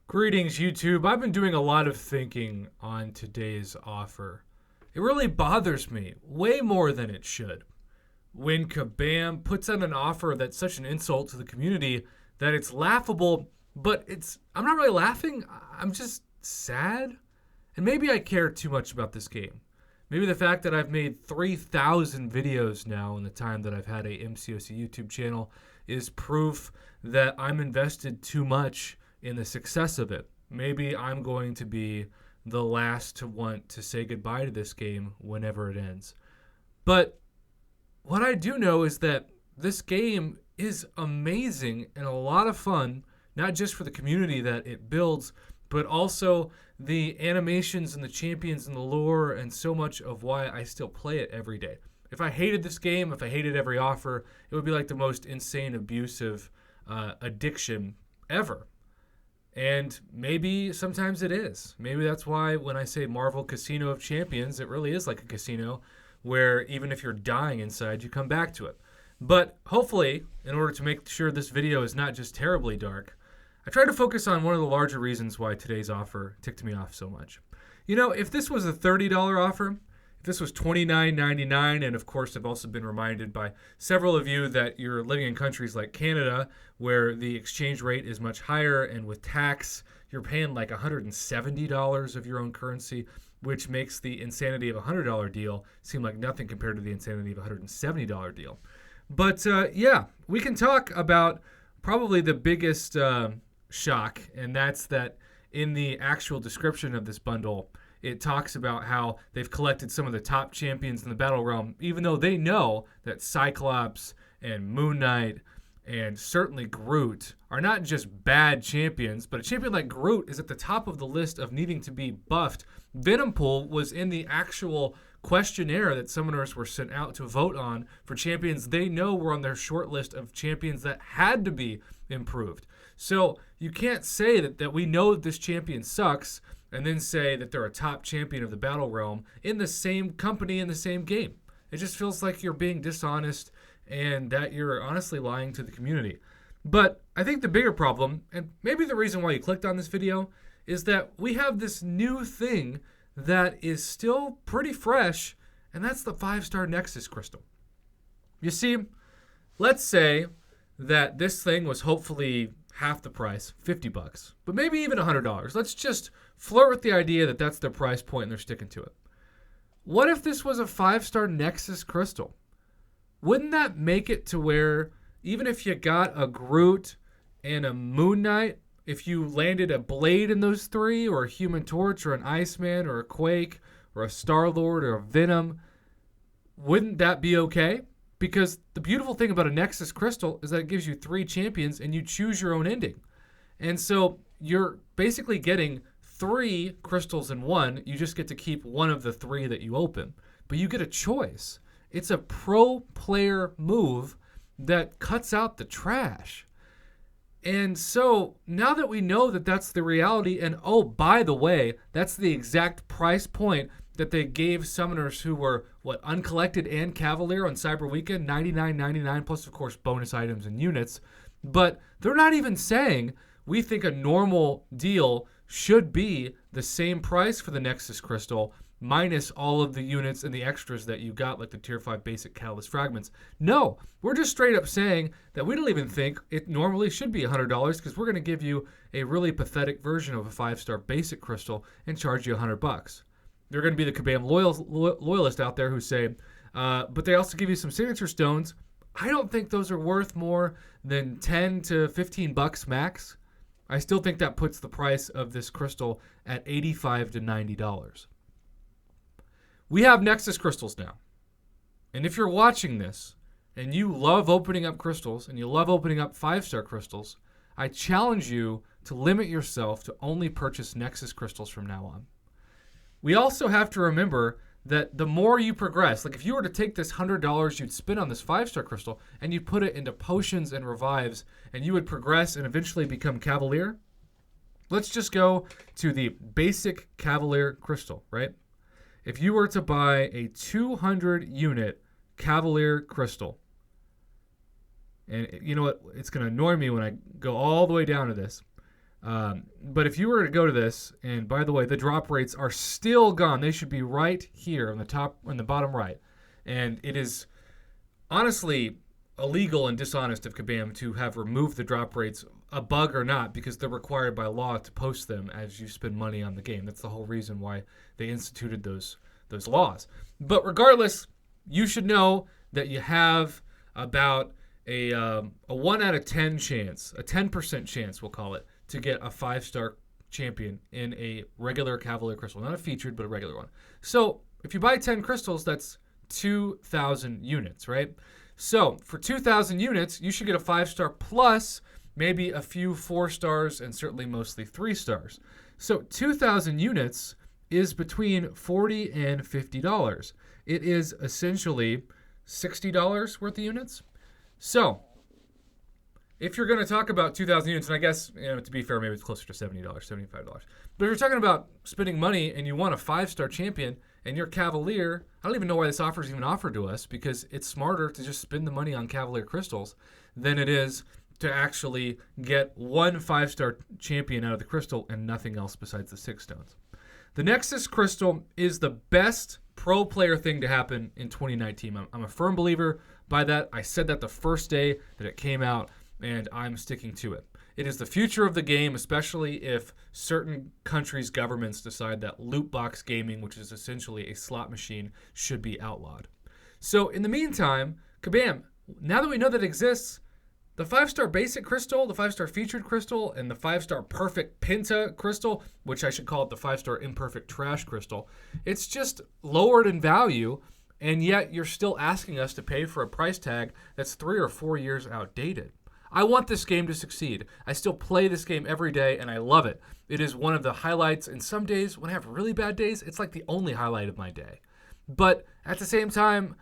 Greetings, YouTube. I've been doing a lot of thinking on today's offer. It really bothers me, way more than it should, when Kabam puts out an offer that's such an insult to the community that it's laughable, but I'm not really laughing. I'm just sad. And maybe I care too much about this game. Maybe the fact that I've made 3,000 videos now in the time that I've had a MCOC YouTube channel is proof that I'm invested too much in the success of it. Maybe I'm going to be the last to want to say goodbye to this game whenever it ends. But what I do know is that this game is amazing and a lot of fun, not just for the community that it builds, but also the animations and the champions and the lore and so much of why I still play it every day. If I hated this game, if I hated every offer, it would be like the most insane, abusive addiction ever. And maybe sometimes it is. Maybe that's why when I say Marvel Casino of Champions, it really is like a casino where even if you're dying inside, you come back to it. But hopefully, in order to make sure this video is not just terribly dark, I try to focus on one of the larger reasons why today's offer ticked me off so much. You know, if this was a $30 offer, if this was $29.99, and of course I've also been reminded by several of you that you're living in countries like Canada where the exchange rate is much higher, and with tax you're paying like $170 of your own currency, which makes the insanity of a $100 deal seem like nothing compared to the insanity of a $170 deal. But yeah, we can talk about probably the biggest shock, and that's that in the actual description of this bundle, it talks about how they've collected some of the top champions in the Battle Realm, even though they know that Cyclops and Moon Knight and certainly Groot are not just bad champions, but a champion like Groot is at the top of the list of needing to be buffed. Venompool was in the actual questionnaire that summoners were sent out to vote on for champions they know were on their short list of champions that had to be improved. So you can't say that we know that this champion sucks and then say that they're a top champion of the Battle Realm in the same company in the same game. It just feels like you're being dishonest and that you're honestly lying to the community. But I think the bigger problem, and maybe the reason why you clicked on this video, is that we have this new thing that is still pretty fresh, and that's the 5-star Nexus crystal. You see, let's say that this thing was hopefully half the price, $50, but maybe even $100. Let's just flirt with the idea that that's their price point and they're sticking to it. What if this was a 5-star Nexus crystal? Wouldn't that make it to where even if you got a Groot and a Moon Knight, if you landed a Blade in those three, or a Human Torch, or an Iceman, or a Quake, or a Star-Lord, or a Venom, wouldn't that be okay? Because the beautiful thing about a Nexus crystal is that it gives you 3 champions and you choose your own ending. And so you're basically getting 3 crystals in one. You just get to keep one of the 3 that you open. But you get a choice. It's a pro player move that cuts out the trash. And so now that we know that that's the reality, and oh, by the way, that's the exact price point that they gave summoners who were, uncollected and Cavalier on Cyber Weekend, $99.99, plus, of course, bonus items and units. But they're not even saying we think a normal deal should be the same price for the Nexus Crystal, minus all of the units and the extras that you got, like the Tier 5 basic Catalyst fragments. No, we're just straight up saying that we don't even think it normally should be $100, because we're going to give you a really pathetic version of a 5-star basic crystal and charge you $100. There are going to be the Kabam loyalists out there who say, but they also give you some signature stones. I don't think those are worth more than $10 to $15 max. I still think that puts the price of this crystal at $85 to $90. We have Nexus crystals now. And if you're watching this and you love opening up crystals and you love opening up 5-star crystals, I challenge you to limit yourself to only purchase Nexus crystals from now on. We also have to remember that the more you progress, like if you were to take this $100 you'd spend on this 5-star crystal and you put it into potions and revives and you would progress and eventually become Cavalier, let's just go to the basic Cavalier crystal, right? If you were to buy a 200 unit Cavalier crystal, and you know what, it's going to annoy me when I go all the way down to this. But if you were to go to this, and by the way, the drop rates are still gone. They should be right here on the top, on the bottom right. And it is honestly illegal and dishonest of Kabam to have removed the drop rates, a bug or not, because they're required by law to post them as you spend money on the game. That's the whole reason why they instituted those laws. But regardless, you should know that you have about a 1 out of 10 chance, a 10% chance, we'll call it, to get a 5-star champion in a regular Cavalier Crystal. Not a featured, but a regular one. So if you buy 10 crystals, that's 2,000 units, right? So for 2,000 units, you should get a 5-star plus maybe a few 4 stars and certainly mostly 3 stars. So 2,000 units is between $40 and $50. It is essentially $60 worth of units. So if you're going to talk about 2,000 units, and I guess, to be fair, maybe it's closer to $70, $75. But if you're talking about spending money and you want a 5-star champion and you're Cavalier, I don't even know why this offer is even offered to us, because it's smarter to just spend the money on Cavalier crystals than it is to actually get one 5-star champion out of the crystal and nothing else besides the 6 stones. The Nexus crystal is the best pro player thing to happen in 2019. I'm a firm believer by that. I said that the first day that it came out, and I'm sticking to it. It is the future of the game, especially if certain countries' governments decide that loot box gaming, which is essentially a slot machine, should be outlawed. So in the meantime, Kabam, now that we know that it exists, the 5-star basic crystal, the 5-star featured crystal, and the 5-star perfect Penta crystal, which I should call it the 5-star imperfect trash crystal, it's just lowered in value, and yet you're still asking us to pay for a price tag that's 3 or 4 years outdated. I want this game to succeed. I still play this game every day, and I love it. It is one of the highlights, and some days, when I have really bad days, it's like the only highlight of my day. But at the same time,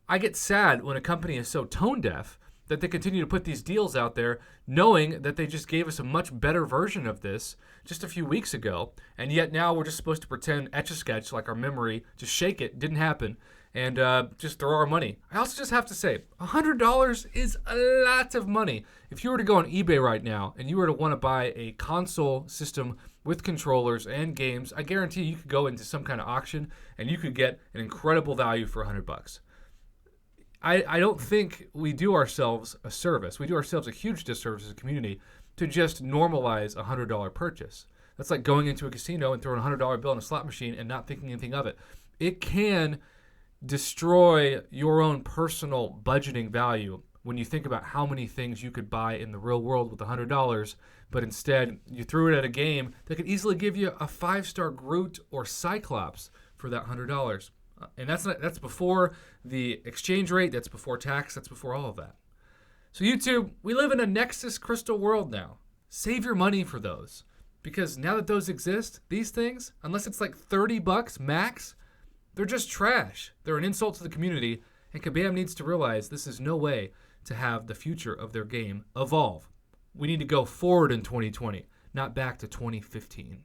I get sad when a company is so tone deaf that they continue to put these deals out there, knowing that they just gave us a much better version of this just a few weeks ago, and yet now we're just supposed to pretend Etch-a-Sketch, like our memory, just shake it, didn't happen, and just throw our money. I also just have to say, $100 is a lot of money. If you were to go on eBay right now and you were to want to buy a console system with controllers and games, I guarantee you could go into some kind of auction and you could get an incredible value for $100. I don't think we do ourselves a service. We do ourselves a huge disservice as a community to just normalize a $100 purchase. That's like going into a casino and throwing a $100 bill in a slot machine and not thinking anything of it. It can destroy your own personal budgeting value when you think about how many things you could buy in the real world with $100, but instead you threw it at a game that could easily give you a 5-star Groot or Cyclops for that $100. And that's before the exchange rate, that's before tax, that's before all of that. So YouTube, we live in a Nexus crystal world now. Save your money for those. Because now that those exist, these things, unless it's like $30 max, they're just trash. They're an insult to the community, and Kabam needs to realize this is no way to have the future of their game evolve. We need to go forward in 2020, not back to 2015.